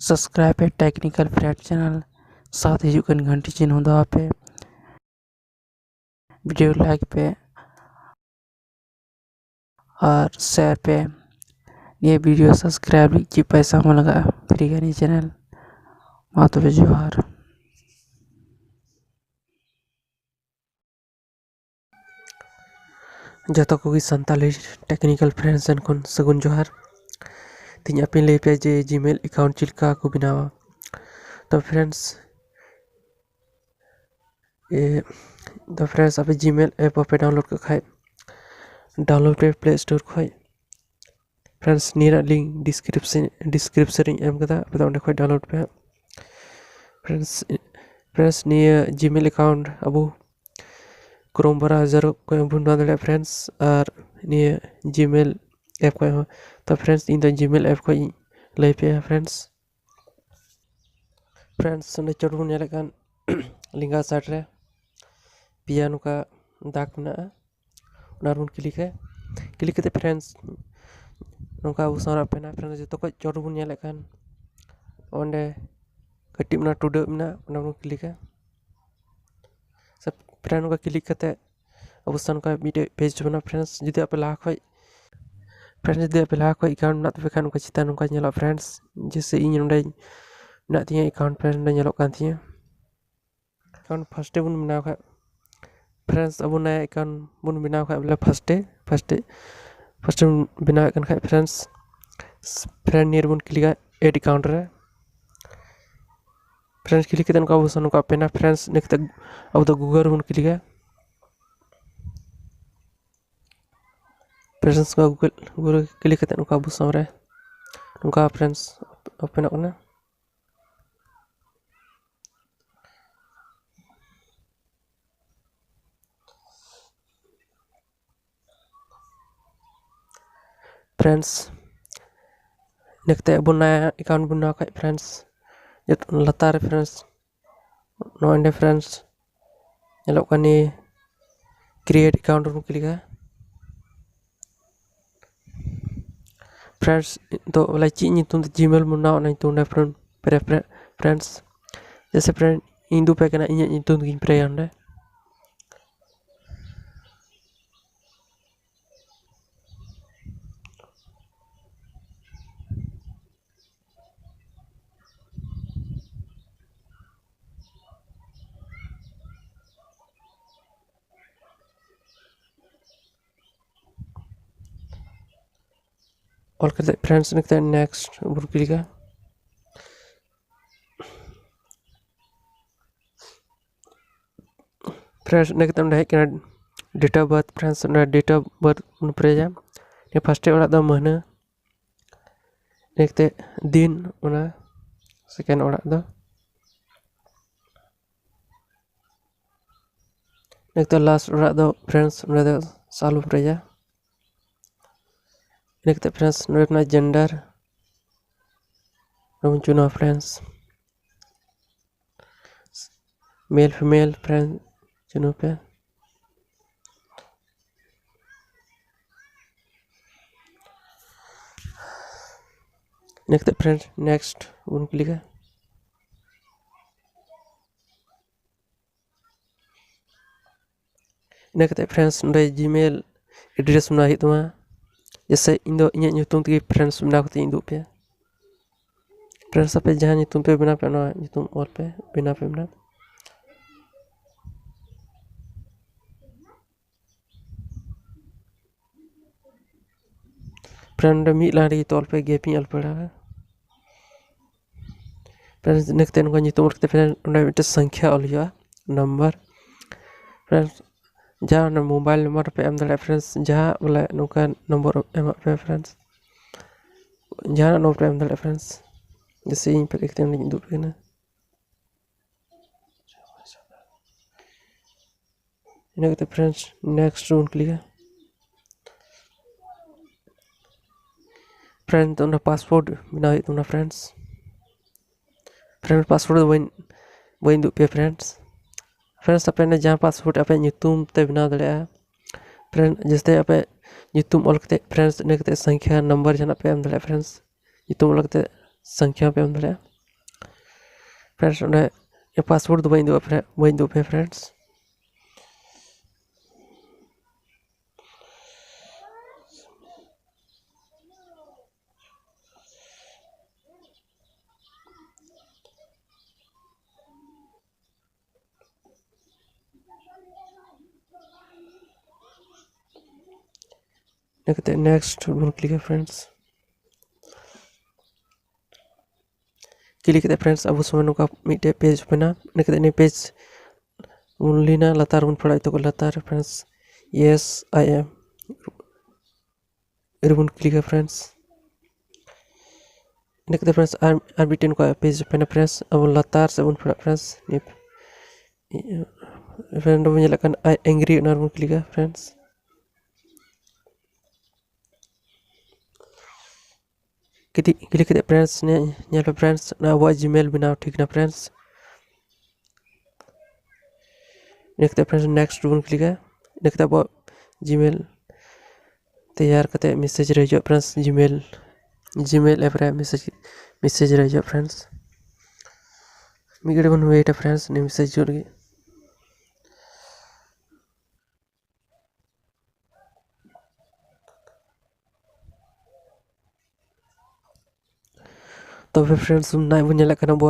Subscribe पे technical friend channel साथ ही घंटी चिन्ह दबा पे वीडियो लाइक पे और शेयर पे ये वीडियो सब्सक्राइब की पैसा में लगा फ्री का चैनल मातो पे जोहार जतो कोगे संताली टेक्निकल फ्रेंड्स खन सागुन जोहार तीन अपने ले पे जे जीमेल अकाउंट चिलका को बिनावा तो फ्रेंड्स आप जीमेल ऐप पे डाउनलोड कर खाए डाउनलोड पे प्ले स्टोर खोई फ्रेंड्स नीरा लिंक डिस्क्रिप्शन एम कदा पे ओंडे खोई डाउनलोड पे फ्रेंड्स निया जीमेल अकाउंट अब क्रोम ब्राउजर को बुन दादे फ्रेंड्स और निया जीमेल ऐप को तो फ्रेंड्स इन जीमेल ऐप को ले पे फ्रेंड्स ने चोट बुन नेले कान लिंगा साइड रे पिया नुका दाग ना नारुन क्लिक करते फ्रेंड्स नौका अब सारा पेना फ्रेंड्स जो को चोट बुन नेले कान ओंडे कटी मना टुडे मना ओना क्लिक सब फ्रेंड का क्लिक करते अब सन का वीडियो पेज बना फ्रेंड्स जुदी आप लाख खोई फ्रेंड्स जुदी आप लाख खोई अकाउंट ना तो खान का चिता नुका नेला फ्रेंड्स जैसे इन ओंडे ना तिया अकाउंट पे नेलो कान तिया अकाउंट फर्स्ट बुन बना खा फ्रेंड्स अब नया अकाउंट बुन बना खा बोले फर्स्ट बना कन खा फ्रेंड्स फ्रेंड नियर बुन क्लिक एड अकाउंट रे फ्रेंड्स क्लिक करते उनका बुसन का पेना फ्रेंड्स नेक्स्ट अब तो गूगल बुन क्लिक फ्रेंड्स का गूगल क्लिक करते उनका बुसन रे उनका फ्रेंड्स ओपन करना फ्रेंड्स नेक्स्ट अब नया अकाउंट बना खा फ्रेंड्स लतार फ्रेंड्स नोंडे फ्रेंड्स नेलो कानी क्रिएट अकाउंट रू क्लिक फ्रेंड्स तो वाला ची नितुम जीमेल मुना ना नितुम फ्रेंड्स जैसे फ्रेंड इंदु पे कना इnya नितुम गिन प्रे अंडे ऑल करते फ्रेंड्स नेक्स्ट बुर क्लिक फ्रेंड्स नेक्स्ट है date of birth friends date of birth प्रेजा ने फर्स्ट ओड़ा दा महीना नेक्स्ट दिन ओना सेकेंड ओड़ा दा नेक्स्ट लास्ट ओड़ा दा फ्रेंड्स ओना दा साल प्रेजा नेक्स्ट फ्रेंड्स नोना जेंडर नोन चुना फ्रेंड्स मेल फीमेल फ्रेंड्स चुनो पे नेक्स्ट फ्रेंड्स नेक्स्ट उन क्लिक नेक्स्ट फ्रेंड्स नोडे जीमेल एड्रेस बना ही तुमा जैसे इंदो इnya nyutung tegi फ्रेंड्स बना को इंदु पे फ्रेंड्स पे जहां nyutung पे बना पे ना nyutung और पे बना फ्रेंड मी लारी तौल पे गेपिंग अल पड़ा है फ्रेंड्स नेक्स्ट टाइम को nyutung करते फ्रेंड उन्हें एक संख्या अल हुआ नंबर फ्रेंड्स जहाँ ना मोबाइल नंबर पे एम दले फ्रेंड्स जहाँ वाला नुका नंबर एम पे फ्रेंड्स जहाँ नंबर पे एम दले फ्रेंड्स जैसे इन पे देखते हैं दो पे ना इन्हें कहते friends next room click friend तो ना पासपोर्ट बना तो ना फ्रेंड्स पासपोर्ट वही दो पे फ्रेंड्स अपने जहाँ पासपोर्ट अपने nyutum ते बना दले फ्रेंड जैसे अपने nyutum ऑल फ्रेंड्स ने संख्या नंबर जहाँ पे एम दले फ्रेंड्स nyutum ऑल संख्या पे एम दले फ्रेंड्स उन्हें ये पासवर्ड वही दो पे फ्रेंड्स नेक्स्ट बन क्लिक फ्रेंड्स क्लिक फ्रेंड्स अब समय नौका मिट्टे पेज ओपना ने पेज उनलिना लतार बन पड़ा तो लतार फ्रेंड्स यस आई एम इरबुन क्लिक फ्रेंड्स ने फ्रेंड्स आर बिटेन को पेज ओपना फ्रेंड्स अब लतार से बन पड़ा फ्रेंड्स फ्रेंड बन जलाkan आई एंग्री ना बन क्लिक फ्रेंड्स क्लिक फ्रेंड्स ने फ्रेंड्स ना वो जीमेल बनाओ ठीक ना फ्रेंड्स नेक्स्ट फ्रेंड्स नेक्स्ट बन क्लिक नेक्स्ट अब जीमेल तैयार करते मैसेज रह फ्रेंड्स जीमेल ऐप रे मैसेज रह फ्रेंड्स मिगड़े बन वेट फ्रेंड्स ने मैसेज जोड़ गए तो फ्रेंड्स ना बन जला करना वो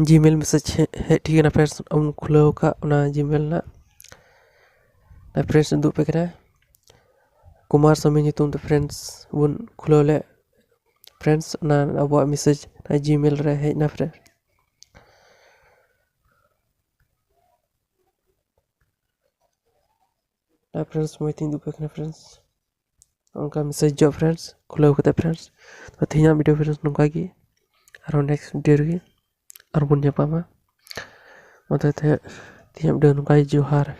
जीमेल मैसेज है ठीक है ना फ्रेंड्स उन खुलाव का ना जीमेल ना फ्रेंड्स दो पे करा कुमार स्वामी नितुम तो फ्रेंड्स बन खुलाव ले फ्रेंड्स ना अब मैसेज ना जीमेल रे है ना फ्रेंड्स ना फ्रेंड्स मैं तीन दो पे करा फ्रेंड्स उनका मैसेज जो फ्रेंड्स खुलाव करते फ्रेंड्स तो तीन वीडियो फ्रेंड्स नुका की और नेक्स्ट वीडियो की और बुन पामा मतलब तीन वीडियो नुका जोहार।